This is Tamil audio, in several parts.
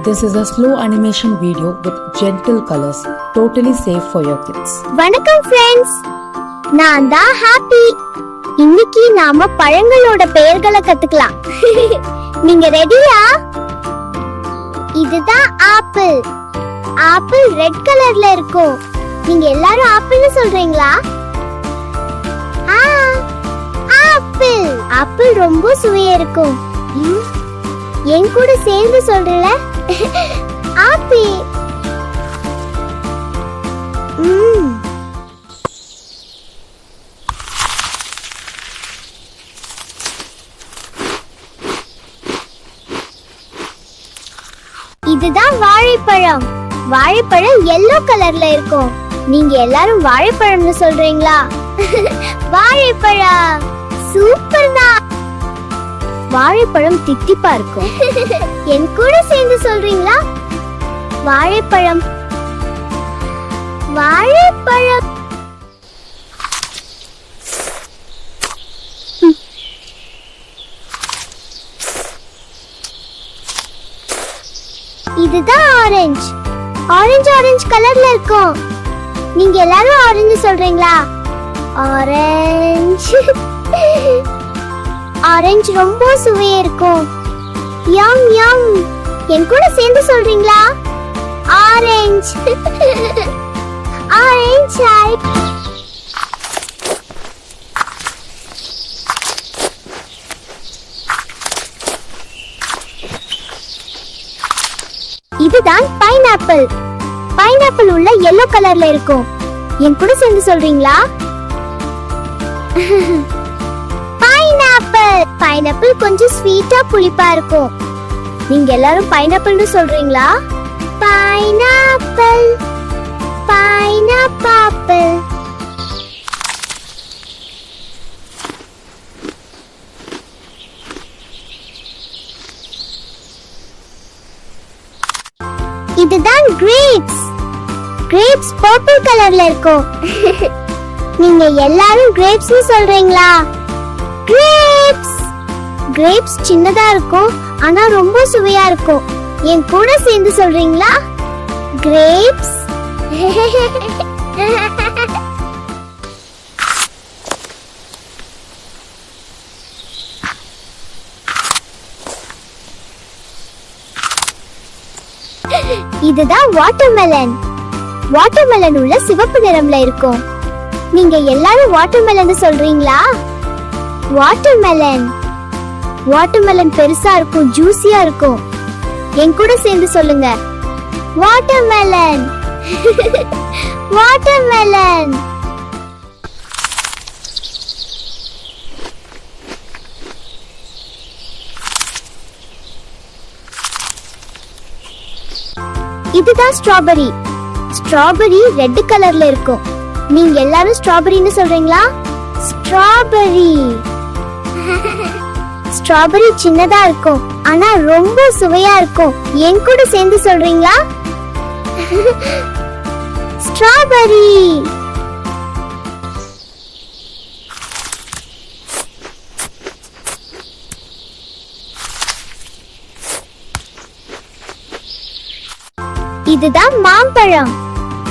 This is a slow animation video with gentle colors, totally safe for your kids. வணக்கம் friends, நான் தான் ஹாப்பி. இன்னைக்கு நாம பழங்களோட பெயர்களை கத்துக்கலாம். நீங்க ரெடியா? இதுதான் ஆப்பிள். ஆப்பிள் ரெட் கலர்ல இருக்கும். நீங்க எல்லாரும் ஆப்பிள்னு சொல்றீங்களா? ஆப்பிள். ஆப்பிள் ரொம்ப சுவையா இருக்கும். என் கூட சேர்ந்து சொல்றல? ஆப்பிள். இதுதான் வாழைப்பழம். வாழைப்பழம் yellow கலர்ல இருக்கும். நீங்க எல்லாரும் வாழைப்பழம்னு சொல்றீங்களா? வாழைப்பழம். சூப்பர்னா. வாழைப்பழம் தித்திப்பா இருக்கும். என் கூட சேர்ந்து சொல்றீங்களா? வாழைப்பழம். வாழைப்பழம். இதுதான் ஆரஞ்சு. ஆரஞ்சு கலர்ல இருக்கும். நீங்க எல்லாரும் ஆரஞ்சு சொல்றீங்களா? ஆரஞ்சு. ஆரஞ்சு ரொம்ப சுவையா இருக்கும். யம் யம். என் கூட சேர்ந்து சொல்றீங்களா? ஆரஞ்சு. ஆரஞ்சு. இதுதான் பைனாப்பிள். பைனாப்பிள் உள்ள yellow கலர்ல இருக்கும். என் கூட சேர்ந்து சொல்றீங்களா? பைனாப்பிள். பைனாப்பிள் கொஞ்சம் ஸ்வீட்டா புளிப்பா இருக்கும். நீங்க எல்லாரும் பைனாப்பிள்னு சொல்றீங்களா? பைனாப்பிள். பைனாப்பிள். இதுதான் grapes. grapes purple கலர்ல இருக்கும். நீங்க எல்லாரும் grapesனு சொல்றீங்களா? grapes. grapes சின்னதா இருக்கும் ஆனா ரொம்ப சுவையா இருக்கும். என் கூட சேர்ந்து சொல்றீங்களா? grapes. இதுதான் வாட்டர்மெலன். வாட்டர்மெலன் உள்ள சிவப்பு நிறம்ல இருக்கும். நீங்க எல்லாரும் வாட்டர்மெலன் சொல்றீங்களா? வாட்டர்மெலன். வாட்டர்மெலன் பெருசா இருக்கும், ஜூசியா இருக்கும். என் கூட சேர்ந்து சொல்லுங்க. வாட்டர்மெலன். வாட்டர்மெலன். இதுதான் ஸ்ட்ராபெரி. ஸ்ட்ராபெரி ரெட் கலர்ல இருக்கும். நீங்க எல்லாரும் ஸ்ட்ராபெரின்னு சொல்றீங்களா? ஸ்ட்ராபெரி. ஸ்ட்ராபெரி சின்னதா இருக்கும் ஆனா ரொம்ப சுவையா இருக்கும். என் கூட சேர்ந்து சொல்றீங்களா? ஸ்ட்ராபெரி. இதுதான் மாம்பழம்.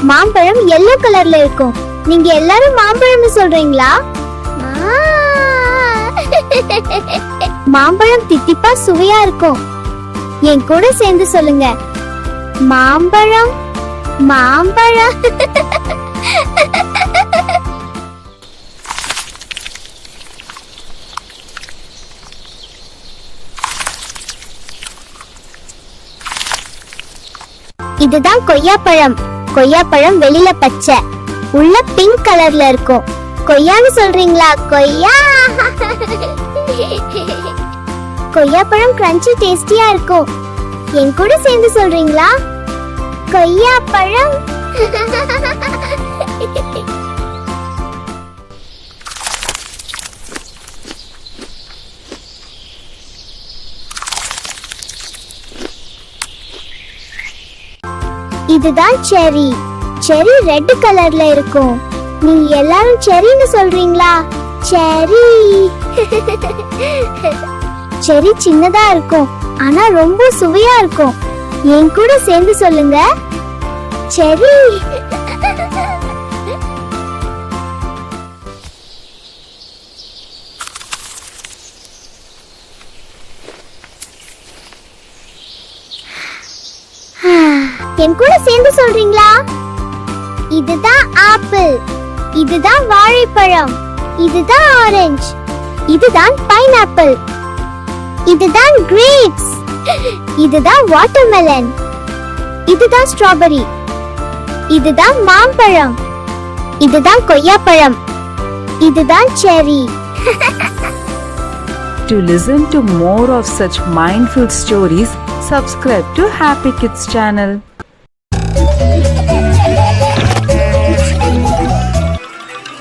மாம்பழம் yellow கலர்ல இருக்கும். நீங்க எல்லாரும் மாம்பழம்னு சொல்றீங்களா? மாம்பழம் தித்திப்பா சுவையா இருக்கும். என் கூட சேர்ந்து சொல்லுங்க. மாம்பழம். மாம்பழம். இதுதான் கொய்யாப்பழம். கொய்யாப்பழம் வெளியில பச்சை, உள்ள பிங்க் கலர்ல இருக்கும். கொய்யான்னு சொல்றீங்களா? கொய்யா. கொய்யாப்பழம் கிரன்ச்சி டேஸ்டியா இருக்கும். என் கூட சேர்ந்து சொல்றீங்களா? கொய்யாப்பழம். இதுதான் செரி. செரி ரெட் கலர்ல இருக்கும். நீங்க எல்லாரும் செரின்னு சொல்றீங்களா? செரி. செரி சின்னதா இருக்கும் ஆனா ரொம்ப சுவையா இருக்கும். என் கூட சேர்ந்து சொல்லுங்க. செரி. என் கூட சேர்ந்து சொல்றீங்களா? இதுதான் ஆப்பிள், இதுதான் வாழைப்பழம், இதுதான் ஆரஞ்சு, இதுதான் பைனாப்பிள், இதுதான் கிரேப்ஸ், இதுதான் வாட்டர்மெலன், இதுதான் ஸ்ட்ராபெரி, இதுதான் மாம்பழம், இதுதான் கொய்யாப்பழம், இதுதான் cherry. To listen to more of such mindful stories, subscribe to Happy Kids channel.